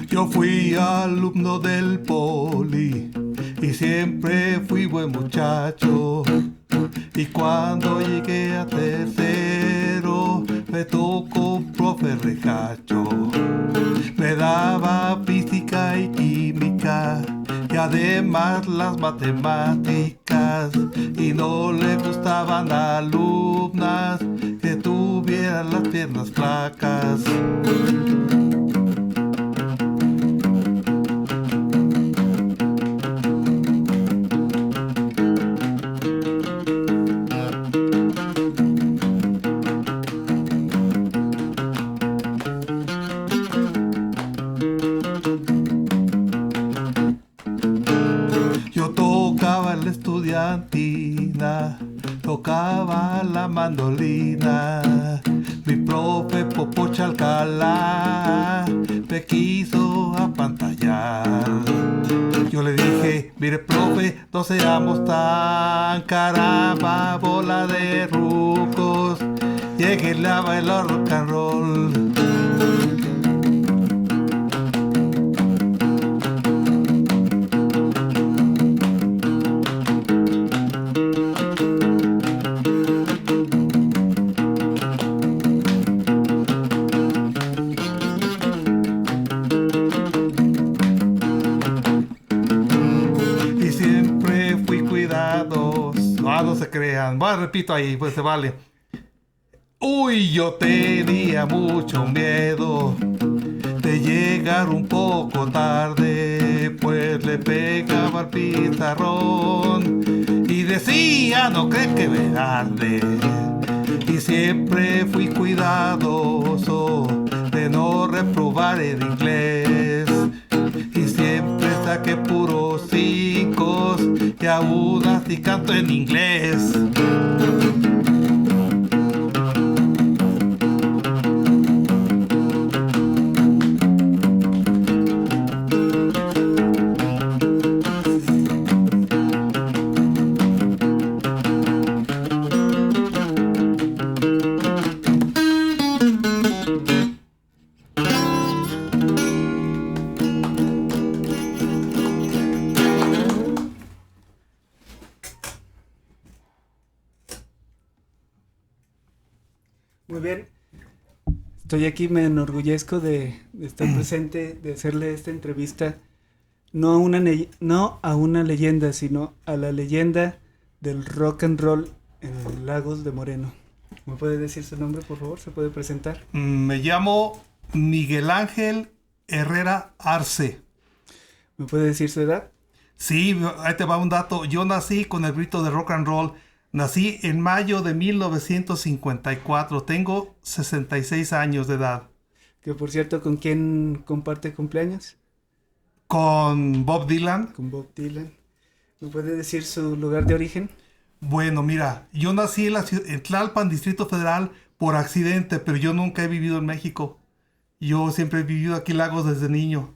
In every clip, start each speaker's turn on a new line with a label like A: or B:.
A: Yo fui alumno del Poli y siempre fui buen muchacho. Y cuando llegué a tercero me tocó un profe regacho. Me daba física y química y además las matemáticas. Y no le gustaban alumnas que tuvieran las piernas flacas. Yo tocaba en la estudiantina, tocaba la mandolina. Mi profe Popocha Alcalá me quiso apantallar. Yo le dije, mire profe, no seamos tan caramba, bola de rucos, lléguenle a bailar rock and roll. No se crean, repito ahí, pues se vale. Uy, yo tenía mucho miedo de llegar un poco tarde, pues le pegaba al pizarrón y decía, no crees que me arde. Y siempre fui cuidadoso de no reprobar el inglés. Y siempre saqué puros 5 y aún así canto en inglés.
B: Muy bien, estoy aquí, me enorgullezco de estar presente, de hacerle esta entrevista, no a una leyenda, sino a la leyenda del rock and roll en Lagos de Moreno. ¿Me puede decir su nombre, por favor? ¿Se puede presentar?
A: Me llamo Miguel Ángel Herrera Arce.
B: ¿Me puede decir su edad?
A: Sí, ahí te va un dato. Yo nací con el grito de rock and roll. Nací en mayo de 1954. Tengo 66 años de edad.
B: Que por cierto, ¿con quién comparte cumpleaños?
A: Con Bob Dylan.
B: Con Bob Dylan. ¿Me puede decir su lugar de origen?
A: Bueno, mira, yo nací en Tlalpan, Distrito Federal, por accidente, pero yo nunca he vivido en México. Yo siempre he vivido aquí en Lagos desde niño.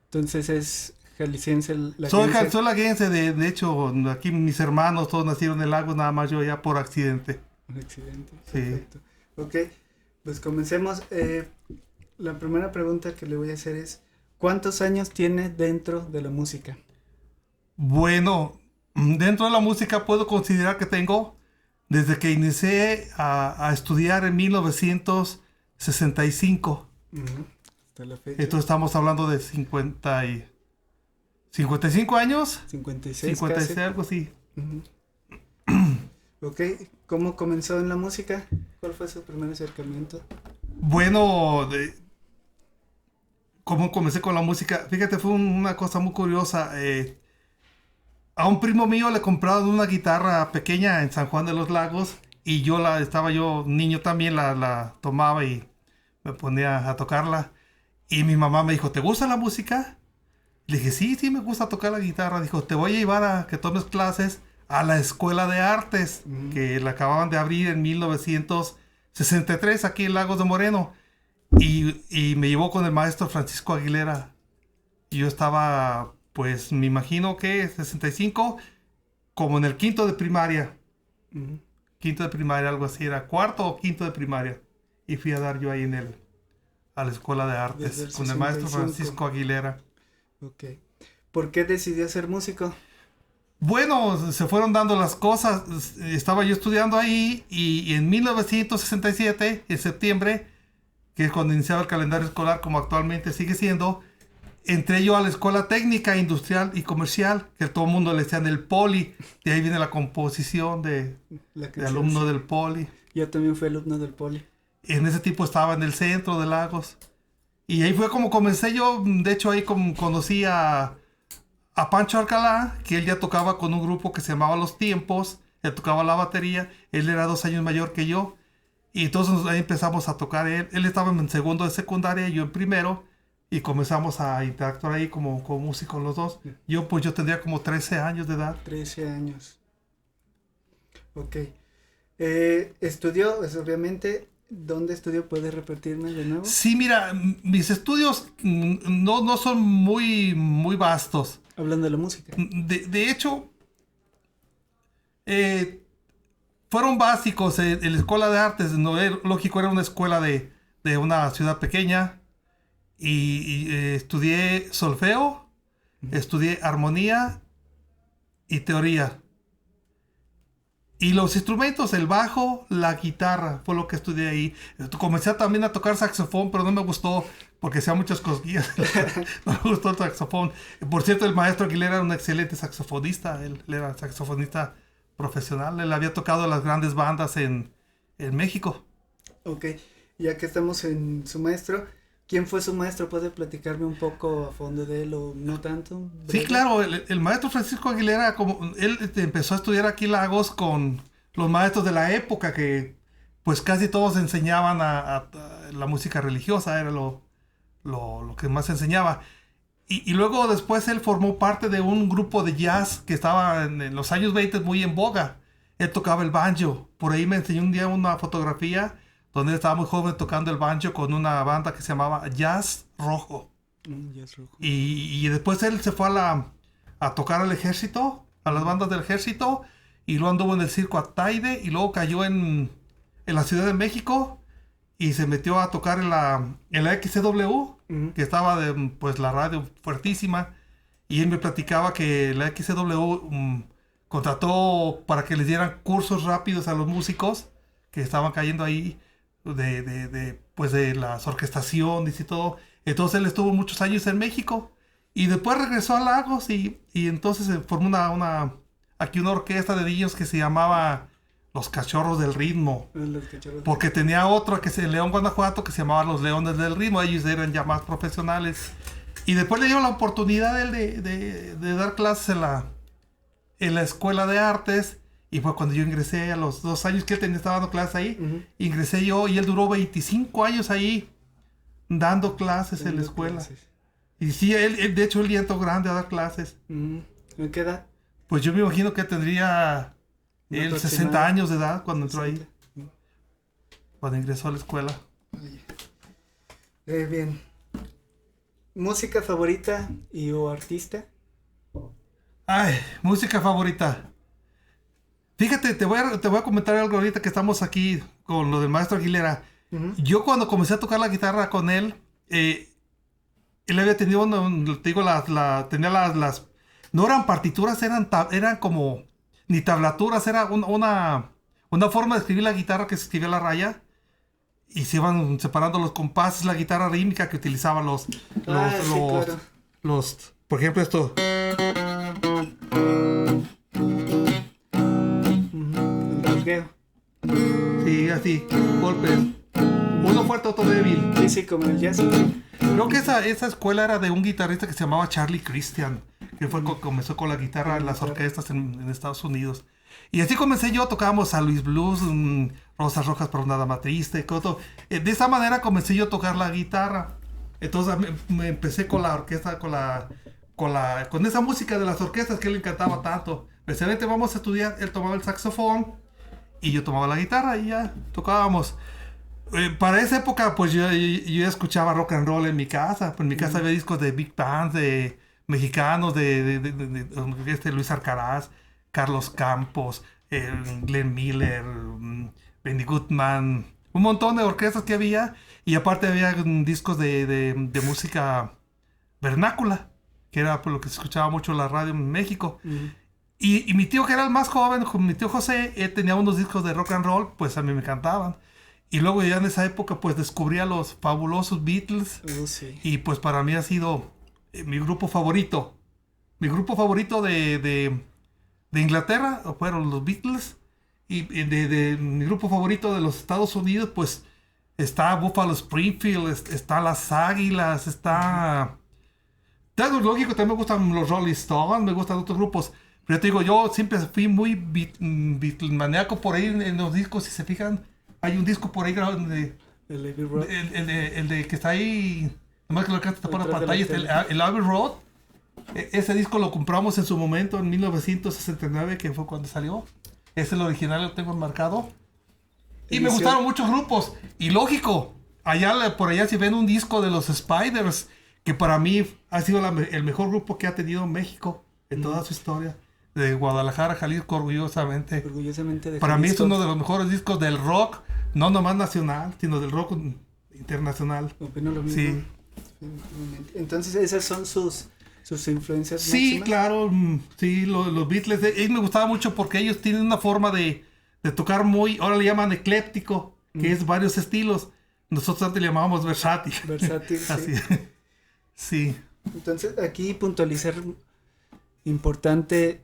B: Entonces es jalisciense.
A: Soy laguense, de hecho, aquí mis hermanos todos nacieron en Lagos, nada más yo ya por accidente.
B: Un accidente,
A: sí.
B: Perfecto. Ok, pues comencemos. La primera pregunta que le voy a hacer es, ¿cuántos años tiene dentro de la música?
A: Bueno, dentro de la música puedo considerar que tengo, desde que inicié a estudiar en 1965.
B: Hasta la fecha.
A: Entonces estamos hablando de 55 años.
B: 56
A: casi. Algo así.
B: Ok, ¿cómo comenzó en la música? ¿Cuál fue su primer acercamiento?
A: Bueno, ¿cómo comencé con la música? Fíjate, fue una cosa muy curiosa. A un primo mío le compraron una guitarra pequeña en San Juan de los Lagos y estaba yo niño también, la tomaba y me ponía a tocarla. Y mi mamá me dijo, ¿te gusta la música? Le dije, sí, me gusta tocar la guitarra. Dijo, te voy a llevar a que tomes clases a la Escuela de Artes, que la acababan de abrir en 1963 aquí en Lagos de Moreno. Y me llevó con el maestro Francisco Aguilera. Y yo estaba, pues, me imagino que 65, como en el quinto de primaria. Quinto de primaria, algo así. Era cuarto o quinto de primaria. Y fui a dar yo ahí a la Escuela de Artes con el maestro Francisco Aguilera.
B: Ok. ¿Por qué decidió ser músico?
A: Bueno, se fueron dando las cosas. Estaba yo estudiando ahí y en 1967, en septiembre, que es cuando iniciaba el calendario escolar como actualmente sigue siendo, entré yo a la Escuela Técnica Industrial y Comercial, que todo el mundo le decían el Poli. De ahí viene la composición de alumno del Poli.
B: Yo también fui alumno del Poli.
A: En ese tiempo estaba en el centro de Lagos. Y ahí fue como comencé yo. De hecho, ahí conocí a Pancho Alcalá, que él ya tocaba con un grupo que se llamaba Los Tiempos. Él tocaba la batería. Él era 2 años mayor que yo. Y entonces ahí empezamos a tocar. Él estaba en segundo de secundaria y yo en primero. Y comenzamos a interactuar ahí como músicos los dos. Yo tendría como 13 años de edad.
B: 13 años. Ok. Estudió, pues, obviamente. ¿Dónde estudió? ¿Puedes repetirme de nuevo?
A: Sí, mira, mis estudios no son muy vastos.
B: Hablando de la música.
A: De hecho, fueron básicos en la Escuela de Artes. No, lógico, era una escuela de una ciudad pequeña. Y estudié solfeo, estudié armonía y teoría. Y los instrumentos, el bajo, la guitarra, fue lo que estudié ahí. Comencé también a tocar saxofón, pero no me gustó porque hacía muchas cosquillas. No me gustó el saxofón. Por cierto, el maestro Aguilera era un excelente saxofonista. Él era saxofonista profesional. Él había tocado las grandes bandas en México.
B: Ok, ya que estamos en su maestro, ¿quién fue su maestro? ¿Puede platicarme un poco a fondo de él o no tanto?
A: Sí, claro, el maestro Francisco Aguilera, él empezó a estudiar aquí en Lagos con los maestros de la época que pues casi todos enseñaban a la música religiosa, era lo que más enseñaba. Y luego después él formó parte de un grupo de jazz que estaba en los años 20 muy en boga. Él tocaba el banjo. Por ahí me enseñó un día una fotografía donde él estaba muy joven tocando el banjo con una banda que se llamaba Jazz Rojo.
B: Jazz Rojo.
A: Y después él se fue a tocar al ejército, a las bandas del ejército, y luego anduvo en el circo Ataide, y luego cayó en la Ciudad de México, y se metió a tocar en la XCW, que estaba pues la radio fuertísima, y él me platicaba que la XCW contrató para que les dieran cursos rápidos a los músicos que estaban cayendo ahí, pues de las orquestaciones y todo. Entonces él estuvo muchos años en México y después regresó a Lagos y entonces se formó aquí una orquesta de niños que se llamaba Los Cachorros del Ritmo. Porque tenía otro que es en León, Guanajuato, que se llamaba Los Leones del Ritmo. Ellos eran ya más profesionales. Y después le dio la oportunidad de dar clases en la Escuela de Artes. Y fue cuando yo ingresé a los 2 años que él estaba dando clases ahí. Ingresé yo y él duró 25 años ahí dando clases en la escuela. Clases. Y sí, él de hecho él ya entró grande a dar clases.
B: ¿En qué edad?
A: Pues yo me imagino que tendría él 60 años de edad cuando entró 60. Ahí. Cuando ingresó a la escuela.
B: Bien. ¿Música favorita o artista?
A: Ay, música favorita. Fíjate, te voy a comentar algo ahorita que estamos aquí con lo del maestro Aguilera. Yo cuando comencé a tocar la guitarra con él, él había tenido, te digo, tenía las, no eran partituras, eran como, ni tablaturas, era una forma de escribir la guitarra que se escribía a la raya, y se iban separando los compases, la guitarra rítmica que utilizaba por ejemplo esto. Sí, así, golpes. Uno fuerte, otro débil.
B: Sí, como el jazz.
A: Creo que esa escuela era de un guitarrista que se llamaba Charlie Christian, que fue comenzó con la guitarra en las orquestas en Estados Unidos. Y así comencé yo, tocábamos a Luis Blues, Rosas Rojas para una dama triste, todo. De esa manera comencé yo a tocar la guitarra. Entonces me empecé con la orquesta, con esa música de las orquestas que él le encantaba tanto. Precisamente vamos a estudiar, él tomaba el saxofón y yo tomaba la guitarra y ya tocábamos. Para esa época, pues yo escuchaba rock and roll en mi casa. Pues en mi casa había discos de big bands, de mexicanos, de Luis Alcaraz, Carlos Campos, Glenn Miller, Benny Goodman, un montón de orquestas que había. Y aparte había discos de música vernácula, que era por lo que se escuchaba mucho en la radio en México. Y mi tío, que era el más joven, mi tío José, él tenía unos discos de rock and roll, pues a mí me encantaban. Y luego ya en esa época pues descubrí a los fabulosos Beatles.
B: Sí.
A: Y pues para mí ha sido mi grupo favorito. Mi grupo favorito de Inglaterra fueron los Beatles. Y de mi grupo favorito de los Estados Unidos pues está Buffalo Springfield, está Las Águilas, está... Lógico, también me gustan los Rolling Stones, me gustan otros grupos. Pero te digo, yo siempre fui muy Beatlemaníaco por ahí en los discos, si se fijan. Hay un disco por ahí de...
B: El Abbey Road.
A: El de que está ahí, nomás que lo alcanza a tapar la
B: Detrás de
A: pantalla,
B: la
A: el Abbey Road. Ese disco lo compramos en su momento, en 1969, que fue cuando salió. Es el original, lo tengo enmarcado. Y me gustaron muchos grupos. Y lógico, por allá si ven un disco de los Spiders, que para mí ha sido el mejor grupo que ha tenido México en toda su historia. De Guadalajara, Jalisco, orgullosamente.
B: Orgullosamente de
A: Para
B: Jalisco.
A: mí es uno de los mejores discos del rock, no nomás nacional, sino del rock internacional.
B: Opino lo mismo.
A: Sí.
B: Entonces esas son sus influencias
A: Sí,
B: máximas.
A: claro, sí, los Beatles, ellos me gustaba mucho porque ellos tienen una forma de tocar muy, ahora le llaman ecléptico, que es varios estilos. Nosotros antes le llamábamos versátil.
B: Versátil,
A: Así. Sí.
B: Entonces aquí puntualizar importante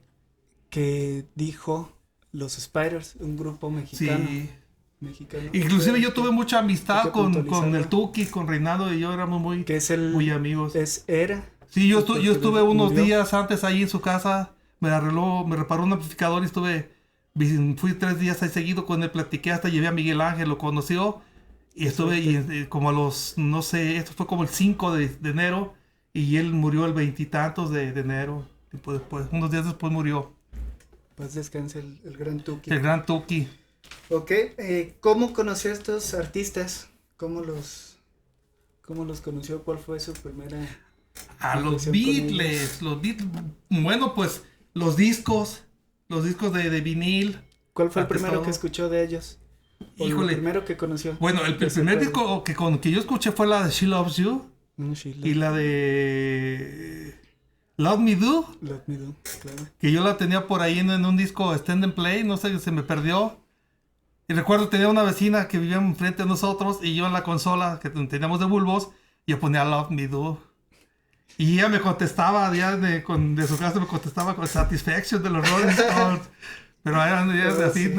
B: que dijo los Spiders, un grupo mexicano.
A: Sí.
B: Mexicano.
A: Inclusive yo tuve mucha
B: Hay
A: amistad
B: que
A: con
B: puntualizarlo.
A: el Tuki, con Reinaldo y yo éramos muy,
B: Que es
A: muy amigos.
B: Era.
A: Sí, yo
B: porque
A: estuve unos
B: murió.
A: días antes ahí en su casa, me reparó un amplificador y fui 3 días ahí seguido con él, platiqué, hasta llevé a Miguel Ángel, lo conoció, y estuve como a los, no sé, esto fue como el 5 de enero, y él murió el 20 y tantos de enero, después, unos días después murió.
B: Pues descanse el gran Tuki.
A: El gran Tuki.
B: Ok, ¿cómo conoció a estos artistas? ¿Cómo los conoció? ¿Cuál fue su primera
A: A los
B: impresión con
A: Beatles, bueno, pues los discos de vinil.
B: ¿Cuál fue el
A: Antes
B: primero
A: todo.
B: que escuchó de ellos? O
A: Híjole.
B: el primero que conoció.
A: Bueno, el primer disco que yo escuché fue la de She Loves You y la de Love Me Do,
B: Let Me Do, claro.
A: que yo la tenía por ahí en un disco Stand and Play, no sé, se me perdió. Y recuerdo tenía una vecina que vivía enfrente de nosotros y yo en la consola que teníamos de bulbos, yo ponía Love Me Do. Y ella me contestaba, ya de su casa me contestaba con Satisfaction de los Rolling Stones. Pero eran así,
B: sí.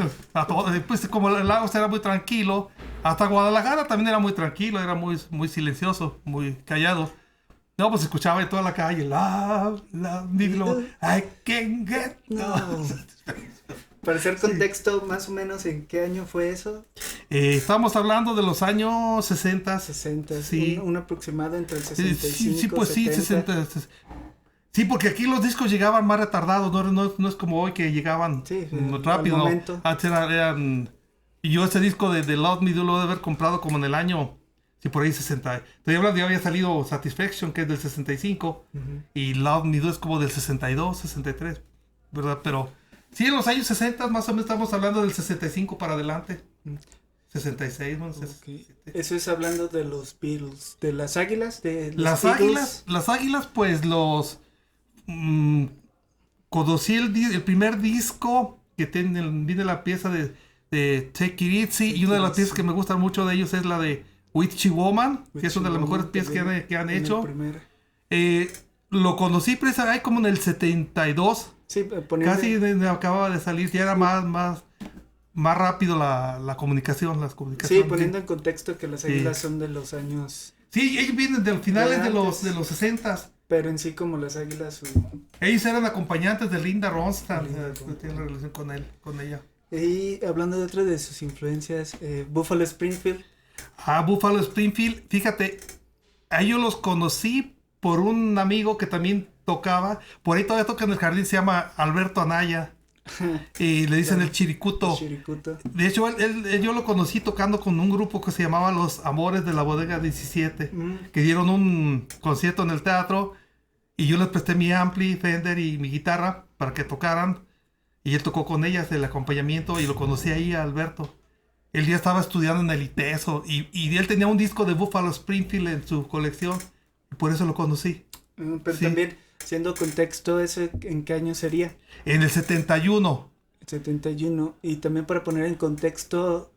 A: pues como el Lagos era muy tranquilo, hasta Guadalajara también era muy tranquilo, era muy, muy silencioso, muy callado. No, pues escuchaba en toda la calle, love me, luego, I can get no.
B: Para hacer contexto, más o menos, ¿en qué año fue eso?
A: Estamos hablando de los años 60.
B: 60.
A: Sí.
B: Un aproximado entre el
A: Sí,
B: 65
A: sí, pues sí,
B: 70.
A: 60. Sí, porque aquí los discos llegaban más retardados, no es como hoy que llegaban
B: Sí,
A: rápido.
B: al
A: No.
B: momento.
A: Antes eran... Y yo ese disco de Love Me Do lo he de haber comprado como en el año, sí, por ahí 60. Estoy hablando, ya había salido Satisfaction, que es del 65, y Love Me Do es como del 62, 63, ¿verdad? Pero sí, en los años 60 más o menos estamos hablando del 65 para adelante. 66, no sé.
B: Okay. Eso es hablando de los Beatles, de las Águilas, de los
A: Las
B: Beatles.
A: águilas, pues conocí el primer disco que viene la pieza de Take It Easy, y una de las piezas que me gustan mucho de ellos es la de Witchy Woman, que es una de las mejores piezas que han hecho. Lo conocí precisamente como en el 72,
B: sí,
A: casi acababa de salir, ya era más rápido las comunicaciones.
B: Sí, poniendo en contexto que las Águilas son de los años...
A: Sí, ellos vienen de finales de los 60.
B: Pero en sí como las Águilas...
A: Ellos eran acompañantes de Linda Ronstadt, tienen relación con ella.
B: Y hablando de otra de sus influencias, Buffalo Springfield.
A: Buffalo Springfield, fíjate, a ellos los conocí por un amigo que también tocaba, por ahí todavía toca en el jardín, se llama Alberto Anaya. Y le dicen
B: Claro.
A: el Chiricuto.
B: El Chiricuto.
A: De hecho, yo lo conocí tocando con un grupo que se llamaba Los Amores de la Bodega 17, que dieron un concierto en el teatro y yo les presté mi ampli, Fender y mi guitarra para que tocaran y él tocó con ellas el acompañamiento y lo conocí ahí a Alberto. Él ya estaba estudiando en el ITESO y él tenía un disco de Buffalo Springfield en su colección y por eso lo conocí.
B: Pero
A: Sí.
B: también, siendo contexto, ¿ese en qué año sería?
A: En el 71.
B: 71. Y también para poner en contexto,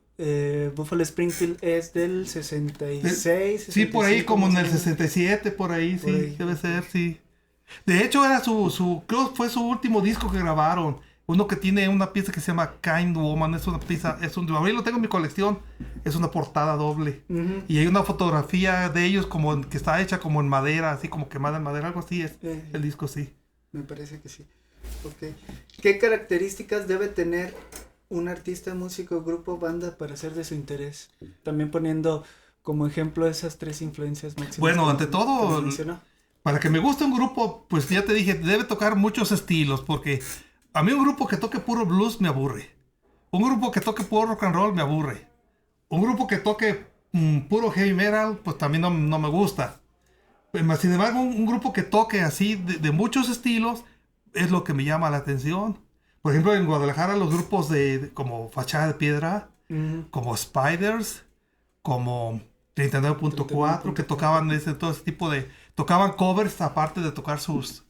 B: Buffalo Springfield es del 66.
A: Sí, por ahí
B: 65,
A: como en
B: más o
A: el
B: menos.
A: 67, por ahí,
B: Por
A: sí,
B: ahí,
A: debe
B: ok.
A: ser, sí. De hecho, era creo que fue su último disco que grabaron. Uno que tiene una pieza que se llama Kind Woman, es una pieza, ahí lo tengo en mi colección, es una portada doble.
B: Ujú.
A: Y hay una fotografía de ellos que está hecha como en madera, así como quemada en madera, algo así es. El disco, sí.
B: Me parece que sí. Ok. ¿Qué características debe tener un artista, músico, grupo, banda para ser de su interés? También poniendo como ejemplo esas tres influencias máximas.
A: Bueno,
B: que
A: ante
B: nos-
A: todo,
B: que nos mencionó.
A: para que me guste un grupo, pues ya te dije, debe tocar muchos estilos, porque a mí un grupo que toque puro blues me aburre. Un grupo que toque puro rock and roll me aburre. Un grupo que toque puro heavy metal, pues también no me gusta. Sin embargo, un grupo que toque así de muchos estilos es lo que me llama la atención. Por ejemplo, en Guadalajara los grupos como Fachada de Piedra,
B: Ujú.
A: como Spiders, como 39.4, que
B: 39.4.
A: tocaban todo ese tipo de... Tocaban covers aparte de tocar sus,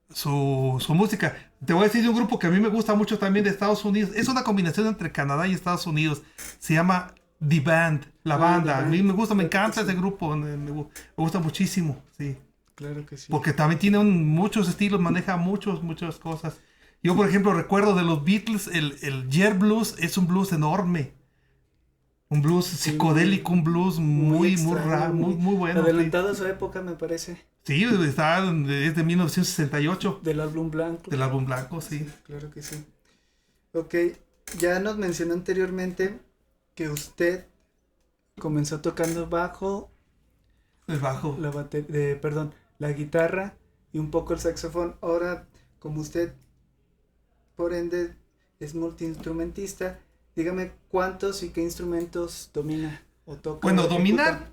A: su música. Te voy a decir de un grupo que a mí me gusta mucho también de Estados Unidos. Es una combinación entre Canadá y Estados Unidos. Se llama The Band, la banda.
B: The
A: A mí
B: Band.
A: me gusta, me
B: Claro que
A: encanta
B: sí.
A: ese grupo. Me gusta muchísimo, sí.
B: Claro que sí.
A: Porque también tiene muchos estilos, maneja muchas cosas. Yo, por ejemplo, recuerdo de los Beatles, el Yer Blues es un blues enorme. Un blues psicodélico, un blues muy
B: extraño,
A: raro, muy bueno. Sí.
B: adelantado a su época, me parece.
A: Sí, es de 1968,
B: Del álbum blanco.
A: del álbum blanco, sí.
B: Claro que sí. Ok, ya nos mencionó anteriormente que usted comenzó tocando bajo,
A: El bajo.
B: la guitarra y un poco el saxofón. Ahora, como usted, por ende, es multiinstrumentista, dígame cuántos y qué instrumentos domina o toca.
A: Bueno,
B: o ejecuta.
A: dominar,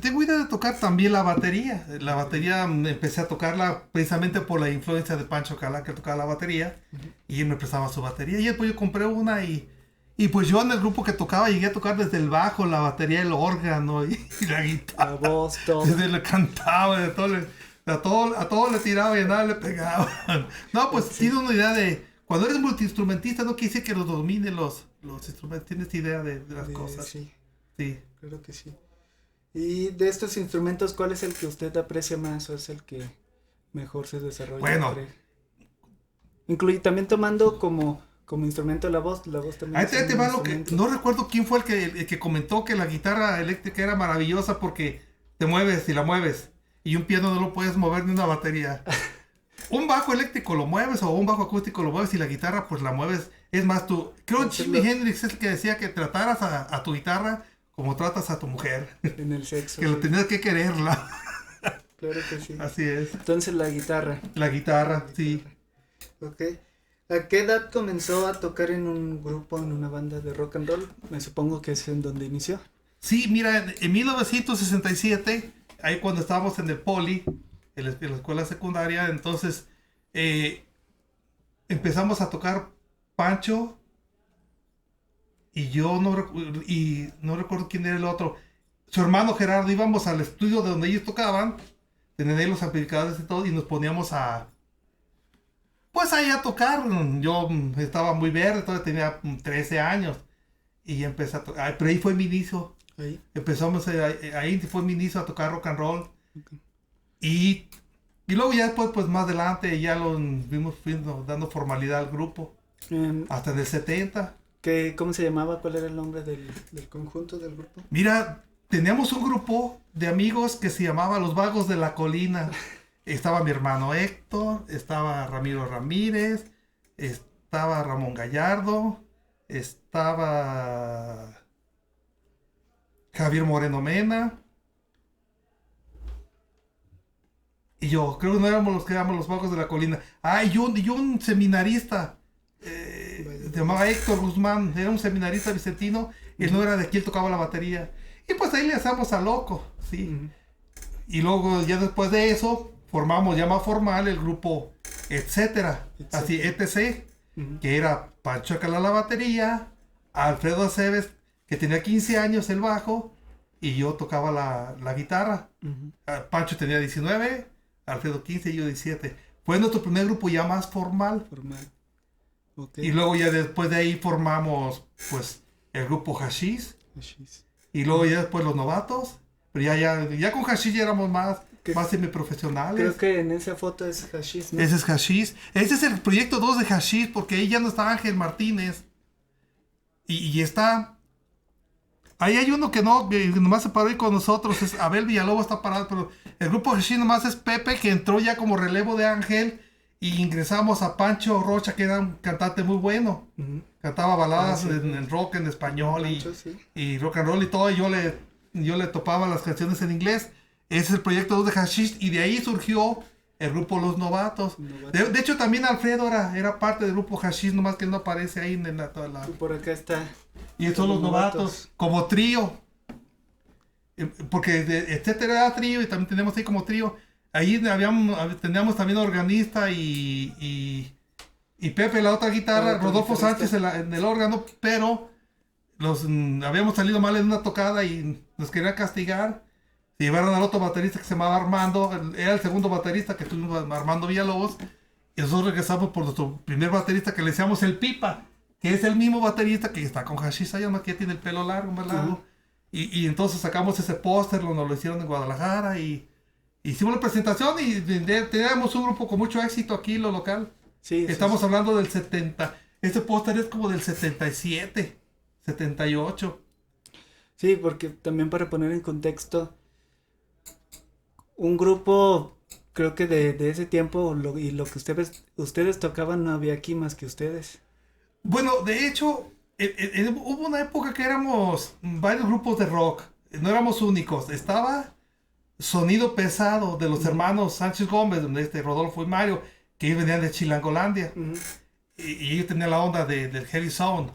A: tengo idea de tocar también la batería. La batería empecé a tocarla precisamente por la influencia de Pancho Calá, que tocaba la batería, y él me prestaba su batería. Y después yo compré una y pues yo en el grupo que tocaba llegué a tocar desde el bajo, la batería, el órgano y la guitarra.
B: La voz, todo.
A: Desde le cantaba, a todo le tiraba y a nada le pegaba. No, pues
B: Sí.
A: tiene una idea de... Cuando eres multiinstrumentista no quiere decir que los domine los instrumentos, tienes idea de las cosas.
B: Sí,
A: Sí.
B: claro que sí. Y de estos instrumentos, ¿cuál es el que usted aprecia más o es el que mejor se desarrolla?
A: Bueno.
B: Incluye también tomando como instrumento la voz también.
A: Ahí
B: es
A: te
B: un
A: va lo que...
B: instrumento.
A: No recuerdo quién fue el que comentó que la guitarra eléctrica era maravillosa porque te mueves y la mueves. Y un piano no lo puedes mover ni una batería. Un bajo eléctrico lo mueves o un bajo acústico lo mueves y la guitarra pues la mueves. Es más, creo que
B: Entonces,
A: Jimi Hendrix es el que decía que trataras a tu guitarra como tratas a tu mujer.
B: En el sexo.
A: Que lo
B: sí.
A: tenías que quererla.
B: Claro que sí.
A: Así es.
B: Entonces la guitarra.
A: La guitarra, sí.
B: Ok. ¿A qué edad comenzó a tocar en un grupo, en una banda de rock and roll? Me supongo que es en donde inició.
A: Sí, mira, en 1967, ahí cuando estábamos en el Poli, en la escuela secundaria, entonces empezamos a tocar Pancho y yo no recuerdo quién era el otro. Su hermano Gerardo, íbamos al estudio de donde ellos tocaban, tenían ahí los amplificadores y todo, y nos poníamos pues ahí a tocar. Yo estaba muy verde, todavía tenía 13 años y empecé a tocar, pero ahí fue mi inicio.
B: Ahí.
A: Empezamos, ahí fue mi inicio a tocar rock and roll.
B: Ok.
A: Y luego ya después, pues más adelante, ya fuimos dando formalidad al grupo. Hasta en el 70.
B: ¿Cómo se llamaba? ¿Cuál era el nombre del conjunto, del grupo?
A: Mira, teníamos un grupo de amigos que se llamaba Los Vagos de la Colina. Estaba mi hermano Héctor, estaba Ramiro Ramírez, estaba Ramón Gallardo, estaba Javier Moreno Mena. Y yo, creo que no éramos los que éramos los vagos de la colina. Ah, y un seminarista, se llamaba Héctor Guzmán, era un seminarista vicentino, él no era de aquí, él tocaba la batería. Y pues ahí le hacemos a loco, ¿sí? Y luego ya después de eso, formamos ya más formal el grupo Etcétera, así ETC, que era Pancho Alcalá la batería, Alfredo Aceves, que tenía 15 años el bajo, y yo tocaba la guitarra. Pancho tenía 19, Alfredo 15 y yo 17. Fue nuestro primer grupo ya más formal.
B: Okay.
A: Y luego ya después de ahí formamos pues el grupo Hashish. Y luego ya después los novatos. Pero ya con Hashish ya éramos más semiprofesionales.
B: Creo que en esa foto es Hashish, ¿no?
A: Ese es Hashish. Ese es el proyecto 2 de Hashish, porque ahí ya no está Ángel Martínez. Y está... Ahí hay uno que nomás se paró ahí con nosotros, es Abel Villalobos, está parado, pero el grupo Hashish nomás es Pepe, que entró ya como relevo de Ángel, y ingresamos a Pancho Rocha, que era un cantante muy bueno. Cantaba baladas en rock, en español, Pancho, y rock and roll y todo, y yo le topaba las canciones en inglés. Ese es el proyecto 2 de Hashish, y de ahí surgió el grupo Los Novatos. De hecho, también Alfredo era parte del grupo Hashish, nomás que él no aparece ahí en toda la...
B: Y por acá está...
A: Y estos son los novatos, como trío. Porque Etcétera era trío y también teníamos ahí como trío. Ahí teníamos también organista y Pepe la otra guitarra, Rodolfo Sánchez en el órgano, pero habíamos salido mal en una tocada y nos querían castigar. Se llevaron al otro baterista que se llamaba Armando, era el segundo baterista que tuvimos, Armando Villalobos, y nosotros regresamos por nuestro primer baterista que le decíamos el Pipa, que es el mismo baterista que está con Hashish allá, que tiene el pelo largo, más largo. Y entonces sacamos ese póster, nos lo hicieron en Guadalajara y hicimos la presentación y teníamos un grupo con mucho éxito aquí, lo local. Sí, estamos hablando del 70. Este póster es como del 77, 78.
B: Sí, porque también para poner en contexto, un grupo, creo que de ese tiempo y lo que ustedes tocaban no había aquí más que ustedes.
A: Bueno, de hecho, hubo una época que éramos varios grupos de rock. No éramos únicos. Estaba Sonido Pesado de los hermanos Sánchez Gómez, donde Rodolfo y Mario, que ellos venían de Chilangolandia. Y ellos tenían la onda del Heavy Sound.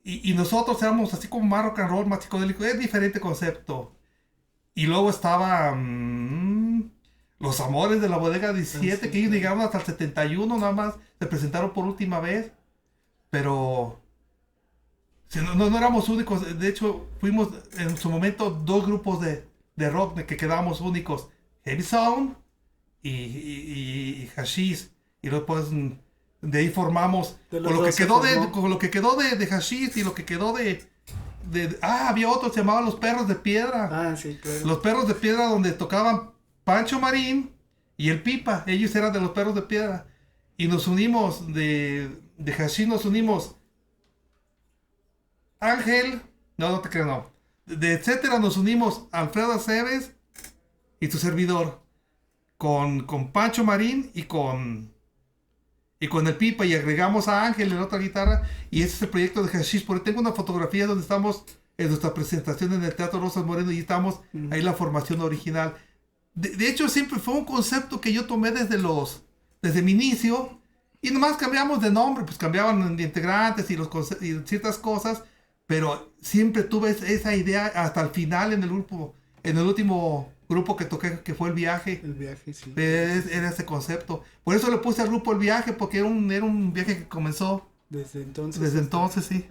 A: Y nosotros éramos así como más rock and roll, más psicodélico. Es diferente concepto. Y luego estaba Los Amores de la Bodega 17, que ellos llegaron hasta el 71 nada más. Se presentaron por última vez. Pero no éramos únicos. De hecho, fuimos en su momento 2 grupos de rock de que quedamos únicos. Heavy Sound y Hashish. Y después de ahí formamos con lo que quedó de Hashish y lo que quedó había otro, se llamaba Los Perros de Piedra.
B: Sí, claro.
A: Los Perros de Piedra, donde tocaban Pancho Marín y el Pipa. Ellos eran de Los Perros de Piedra. Y nos unimos de Hashish, nos unimos Ángel, no te creo, no. De Etcétera nos unimos Alfredo Aceves y tu servidor. Con Pancho Marín y con el Pipa, y agregamos a Ángel en otra guitarra, y ese es el proyecto de Hashish. Porque tengo una fotografía donde estamos en nuestra presentación en el Teatro Rosas Moreno y estamos ahí la formación original. De hecho, siempre fue un concepto que yo tomé desde mi inicio, y nomás cambiamos de nombre, pues cambiaban de integrantes y ciertas cosas, pero siempre tuve esa idea hasta el final en el grupo, en el último grupo que toqué, que fue El Viaje.
B: El Viaje, sí.
A: Era ese concepto. Por eso le puse al grupo El Viaje, porque era un viaje que comenzó
B: desde entonces.
A: Desde entonces, sí.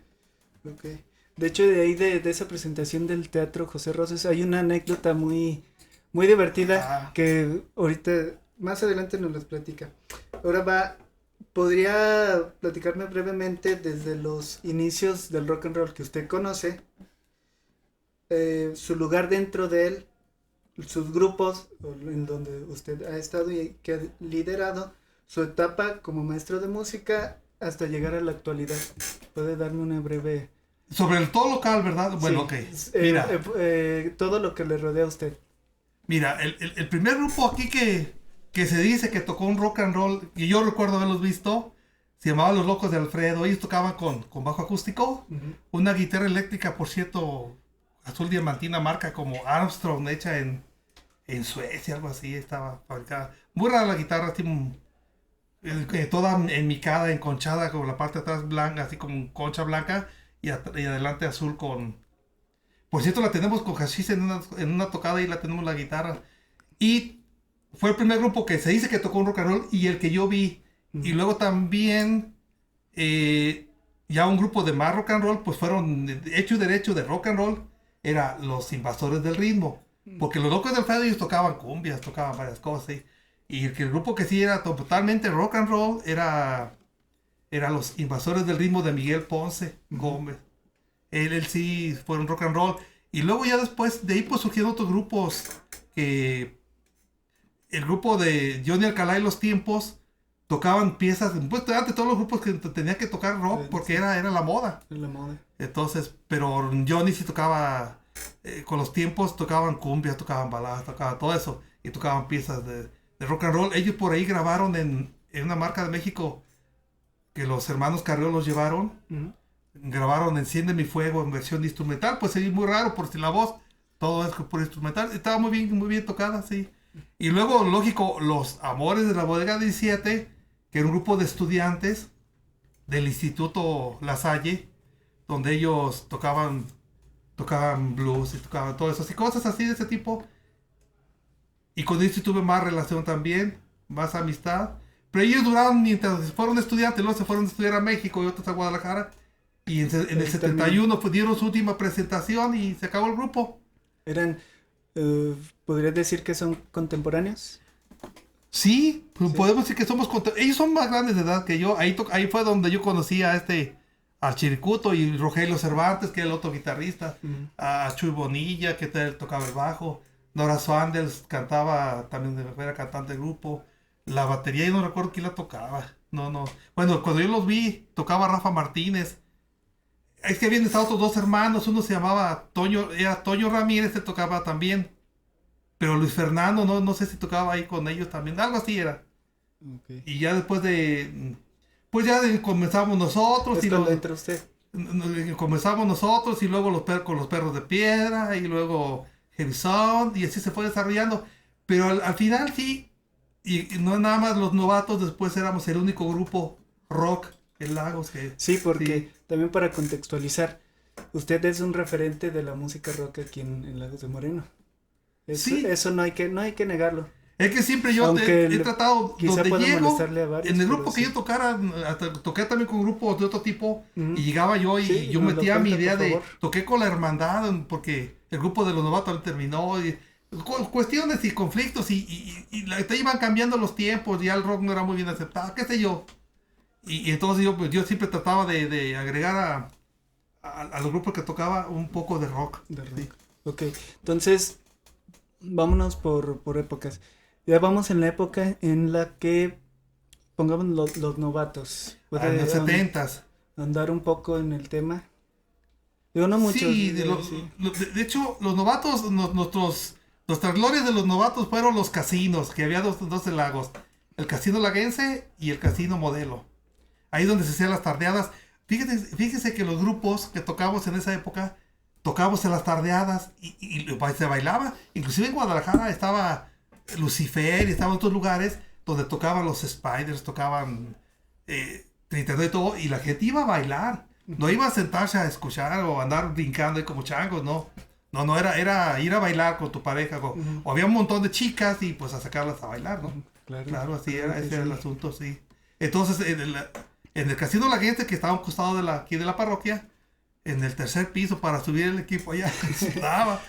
B: Okay. De hecho, de ahí de esa presentación del Teatro José Rosas hay una anécdota muy, muy divertida que ahorita, más adelante nos las platica. Ahora ¿podría platicarme brevemente desde los inicios del rock and roll que usted conoce, su lugar dentro de él, sus grupos en donde usted ha estado y que ha liderado, su etapa como maestro de música hasta llegar a la actualidad? ¿Puede darme una breve...
A: Sobre el todo local, ¿verdad? Bueno,
B: sí.
A: Ok. Mira.
B: Todo lo que le rodea a usted.
A: Mira, el primer grupo aquí que se dice que tocó un rock and roll, y yo recuerdo haberlos visto, se llamaba Los Locos de Alfredo. Ellos tocaban con bajo acústico, una guitarra eléctrica, por cierto, azul diamantina, marca como Armstrong, hecha en en Suecia, algo así, estaba fabricada. Muy rara la guitarra, así, toda enmicada, enconchada, con la parte de atrás blanca, así como concha blanca, y adelante azul con... Por cierto, la tenemos con hashish en una tocada y la tenemos la guitarra. Y fue el primer grupo que se dice que tocó un rock and roll y el que yo vi. Y luego también ya un grupo de más rock and roll, pues fueron hecho y derecho de rock and roll, era los Invasores del Ritmo. Porque los Locos del Fado ellos tocaban cumbias, tocaban varias cosas. Y el grupo que sí era totalmente rock and roll era los Invasores del Ritmo de Miguel Ponce Gómez. Él sí fue un rock and roll. Y luego ya después de ahí pues surgieron otros grupos que... El grupo de Johnny Alcalá y Los Tiempos tocaban piezas, pues antes todos los grupos que tenían que tocar rock porque era la moda.
B: La moda.
A: Entonces, pero Johnny sí tocaba, con Los Tiempos tocaban cumbias, tocaban baladas, tocaban todo eso, y tocaban piezas de rock and roll. Ellos por ahí grabaron en una marca de México que los hermanos Carrió los llevaron, grabaron Enciende mi fuego en versión instrumental, pues es muy raro por si la voz, todo es por instrumental, estaba muy bien tocada, sí. Y luego, lógico, Los Amores de la Bodega 17, que era un grupo de estudiantes del Instituto La Salle, donde ellos tocaban blues y tocaban todo eso, y cosas así de ese tipo. Y con ellos sí tuve más relación también, más amistad. Pero ellos duraron mientras fueron estudiantes, luego se fueron a estudiar a México y otros a Guadalajara. Y en el 71 pues, dieron su última presentación y se acabó el grupo.
B: Eran... ¿podrías decir que son contemporáneos?
A: Sí, podemos decir que somos ellos son más grandes de edad que yo. Ahí fue donde yo conocí al Chiricuto y Rogelio Cervantes, que era el otro guitarrista, a Chuy Bonilla, que tocaba el bajo, Nora Swandels cantaba, también era cantante del grupo, la batería yo no recuerdo quién la tocaba, no. Bueno, cuando yo los vi, tocaba Rafa Martínez. Es que habían estado otros dos hermanos, uno se llamaba Toño Ramírez, que tocaba también. Pero Luis Fernando, no sé si tocaba ahí con ellos también, algo así era. Okay. Y ya después comenzamos nosotros.
B: Entra usted.
A: Comenzamos nosotros y luego con los Perros de Piedra y luego Heavy Sound y así se fue desarrollando. Pero al final sí, y no nada más los novatos, después éramos el único grupo rock en Lagos que...
B: Sí, porque también para contextualizar, usted es un referente de la música rock aquí en Lagos de Moreno. Eso no hay que negarlo.
A: Es que siempre yo he tratado, donde llego,
B: varios,
A: en el grupo que yo toqué también con grupos de otro tipo, y llegaba yo y yo metía mi idea de, toqué con la hermandad, porque el grupo de los novatos terminó, y cuestiones y conflictos, y te iban cambiando los tiempos, ya el rock no era muy bien aceptado, qué sé yo. Y entonces yo siempre trataba de agregar a los grupos que tocaba un poco de rock.
B: Sí. Ok, entonces vámonos por épocas. Ya vamos en la época en la que pongamos los novatos.
A: En los 70s.
B: Andar un poco en el tema. Yo no mucho.
A: Sí, de hecho, los novatos, nuestras glorias de los novatos fueron los casinos, que había dos en Lagos. El Casino Laguense y el Casino Modelo. Ahí donde se hacían las tardeadas. Fíjese que los grupos que tocamos en esa época, tocábamos en las tardeadas y se bailaba. Inclusive en Guadalajara estaba Lucifer y estaban otros lugares donde tocaban los Spiders, tocaban Trinidad y todo. Y la gente iba a bailar. No iba a sentarse a escuchar o andar brincando ahí como changos, no. No, era ir a bailar con tu pareja. O había un montón de chicas y pues a sacarlas a bailar, ¿no? Claro, así era, ese era el asunto, sí. Entonces, en el Casino Laguense, que estaba a un costado aquí de la parroquia, en el tercer piso para subir el equipo allá, sudaba.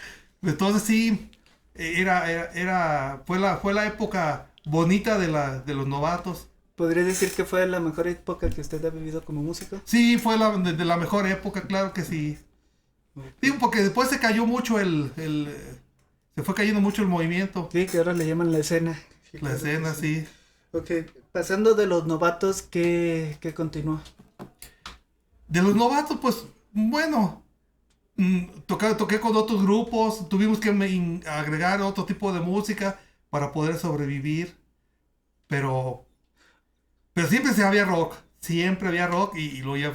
A: Entonces sí, fue la época bonita de los novatos.
B: ¿Podría decir que fue la mejor época que usted ha vivido como músico?
A: Sí, fue de la mejor época, claro que sí. Okay. Digo, porque después se cayó mucho se fue cayendo mucho el movimiento.
B: Sí, que ahora le llaman la escena.
A: La escena, sí.
B: Ok, pasando de los novatos, ¿qué continúa?
A: De los novatos, pues, bueno, toqué con otros grupos, tuvimos que agregar otro tipo de música para poder sobrevivir, pero siempre había rock y luego ya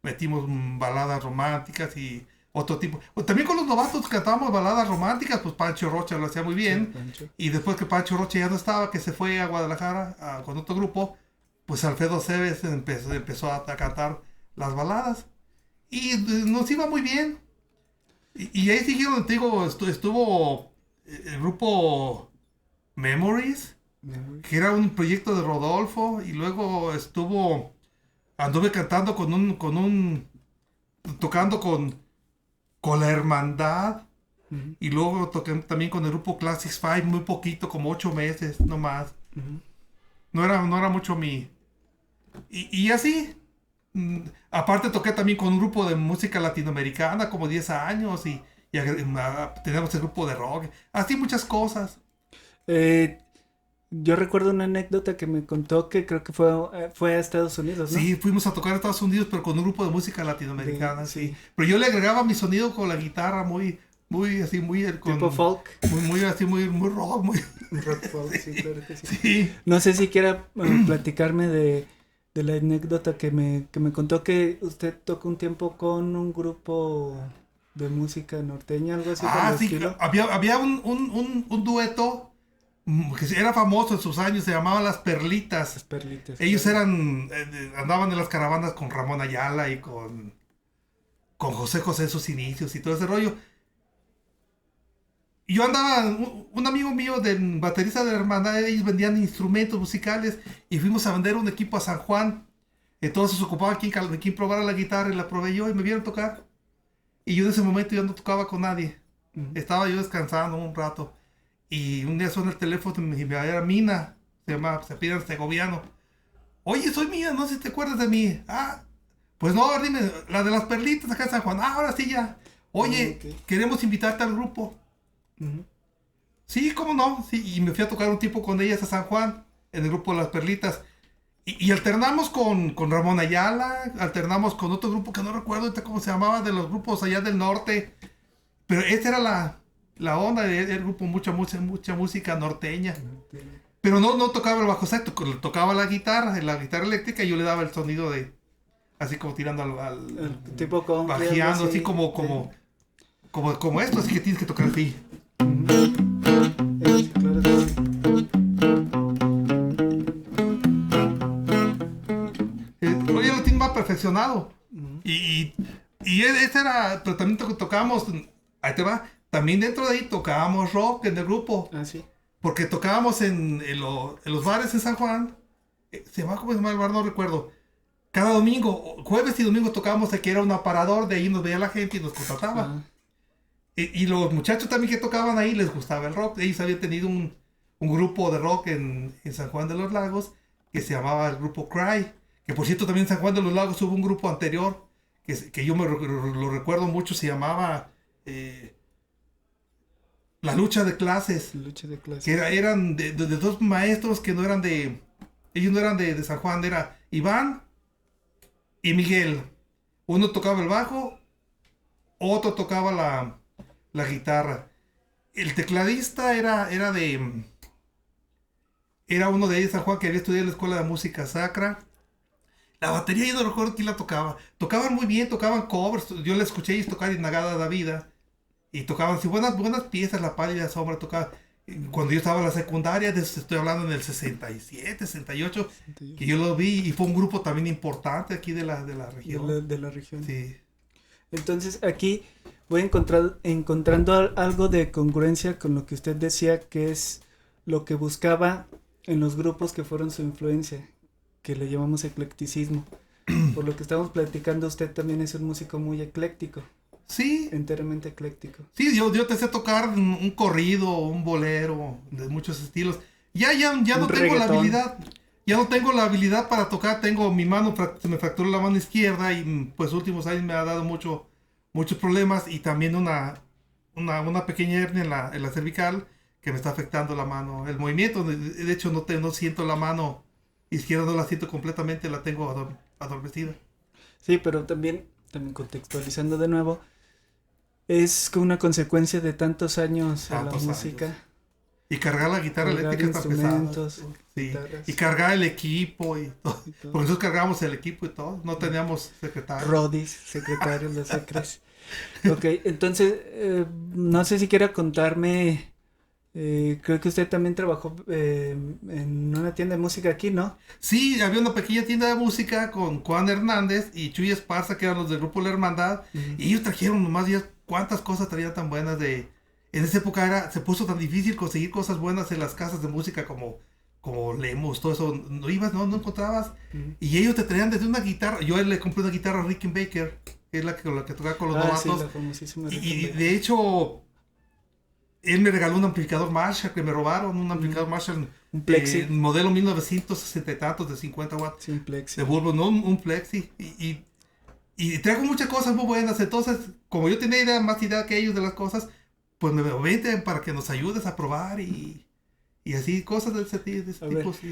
A: metimos baladas románticas y otro tipo. Pues también con los novatos cantábamos baladas románticas, pues Pancho Rocha lo hacía muy bien.
B: Sí, Pancho.
A: Y después que Pancho Rocha ya no estaba, que se fue a Guadalajara con otro grupo, pues Alfredo Cebes empezó a cantar las baladas. Y nos iba muy bien. Y ahí siguieron, te digo, estuvo el grupo Memories, que era un proyecto de Rodolfo. Y luego anduve cantando tocando con la Hermandad.
B: Uh-huh.
A: Y luego toqué también con el grupo Classics 5, muy poquito, como 8 meses, no más.
B: Uh-huh.
A: No era mucho y así. Aparte toqué también con un grupo de música latinoamericana, como 10 años, y tenemos el grupo de rock. Así muchas cosas.
B: Yo recuerdo una anécdota que me contó que creo que fue a Estados Unidos, ¿no?
A: Sí, fuimos a tocar a Estados Unidos, pero con un grupo de música latinoamericana,
B: Sí.
A: sí. Pero yo le agregaba mi sonido con la guitarra muy así,
B: Tipo folk.
A: Muy así, muy rock, muy...
B: Rock folk, sí, claro que sí.
A: Sí.
B: No sé si quiera platicarme de la anécdota que me contó que usted tocó un tiempo con un grupo de música norteña, algo así.
A: Sí,
B: estilo.
A: había un dueto que era famoso en sus años, se llamaba Las Perlitas.
B: Las Perlitas.
A: Ellos
B: claro.
A: andaban en las caravanas con Ramón Ayala y con José José en sus inicios y todo ese rollo. Y yo andaba, un amigo mío, baterista de la hermandad, ellos vendían instrumentos musicales y fuimos a vender un equipo a San Juan. Entonces ocupaba quien probara la guitarra y la probé yo y me vieron tocar. Y yo en ese momento ya no tocaba con nadie.
B: Uh-huh.
A: Estaba yo descansando un rato. Y un día suena el teléfono y me era Mina, se pide segoviano. Oye, soy Mina, no sé si te acuerdas de mí. Pues no, dime, la de las perlitas acá en San Juan. Ahora sí ya. Oye,
B: Okay.
A: queremos invitarte al grupo.
B: Uh-huh.
A: Sí, cómo no. Sí, y me fui a tocar un tiempo con ellas a San Juan, en el grupo de las perlitas. Y alternamos con Ramón Ayala, alternamos con otro grupo que no recuerdo ahorita cómo se llamaba, de los grupos allá del norte. Pero esa era la onda del grupo, mucha música norteña. Pero no tocaba el bajo sexto, tocaba la guitarra eléctrica, y yo le daba el sonido así como tirando al
B: tipo con
A: bajeando, así como esto, así que tienes que tocar así.
B: Sí, claro que sí.
A: Oye, lo tiene más perfeccionado.
B: Uh-huh.
A: Y ese era, pero también tocábamos, ahí te va, también dentro de ahí tocábamos rock en el grupo.
B: Sí.
A: Porque tocábamos en los bares en San Juan. ¿Cómo se llama el bar? No recuerdo. Cada domingo, jueves y domingo tocábamos aquí, era un aparador, de ahí nos veía la gente y nos contrataba.
B: Uh-huh.
A: Y los muchachos también que tocaban ahí les gustaba el rock. Ellos habían tenido un grupo de rock en San Juan de los Lagos que se llamaba el grupo Cry. Que por cierto también en San Juan de los Lagos hubo un grupo anterior que yo lo recuerdo mucho, se llamaba La Lucha de Clases.
B: Lucha de clases.
A: Que eran de dos maestros que no eran ellos no eran de San Juan, era Iván y Miguel. Uno tocaba el bajo, otro tocaba la guitarra. El tecladista era uno de ellos, San Juan, que había estudiado en la escuela de música sacra. La batería yo no recuerdo quién la tocaba. Tocaban muy bien, tocaban covers. Yo la escuché y tocar Inagada da Vida. Y tocaban así buenas piezas, La Pálida Sombra tocaba. Cuando yo estaba en la secundaria, estoy hablando en el 67, 68, que yo lo vi, y fue un grupo también importante aquí de la región.
B: De la región.
A: Sí.
B: Entonces aquí voy encontrando algo de congruencia con lo que usted decía, que es lo que buscaba en los grupos que fueron su influencia, que le llamamos eclecticismo. Por lo que estamos platicando, usted también es un músico muy ecléctico.
A: Sí.
B: Enteramente ecléctico.
A: Sí, yo te sé tocar un corrido, un bolero, de muchos estilos. Ya no tengo la habilidad. Ya no tengo la habilidad para tocar. Tengo mi mano, se me fracturó la mano izquierda y pues últimos años me ha dado muchos problemas, y también una pequeña hernia en la cervical que me está afectando la mano. El movimiento, de hecho no siento la mano izquierda, no la siento completamente, la tengo adormecida.
B: Sí, pero también contextualizando de nuevo, es una consecuencia de tantos años en la música.
A: Y cargar la guitarra
B: Cargar
A: eléctrica está pesada.
B: instrumentos,
A: Sí.
B: guitarras.
A: Y cargar el equipo y todo.
B: Y todo.
A: Porque nosotros cargábamos el equipo y todo. No teníamos secretario.
B: Rodis, secretario, los secres. Ok, entonces, no sé si quiera contarme, creo que usted también trabajó en una tienda de música aquí, ¿no?
A: Sí, había una pequeña tienda de música con Juan Hernández y Chuy Esparza, que eran los del grupo La Hermandad. Y ellos trajeron nomás ya cuántas cosas traían tan buenas de... En esa época se puso tan difícil conseguir cosas buenas en las casas de música como Lemus, todo eso. No ibas, no encontrabas. Y ellos te traían desde una guitarra. Yo le compré una guitarra a Rickenbacker, que es la que tocaba con los
B: Sí,
A: novatos.
B: la famosísima
A: Y
B: Rickenbacker.
A: de hecho, él me regaló un amplificador Marshall que me robaron, un amplificador Marshall.
B: Un Plexi.
A: Modelo 1960 y tantos de 50 watts.
B: Sí, un Plexi.
A: De Bulbo, no un Plexi. Y traigo muchas cosas muy buenas. Entonces, como yo tenía más idea que ellos de las cosas, pues me vente para que nos ayudes a probar y así, cosas de ese tipo.
B: A ver.
A: Sí.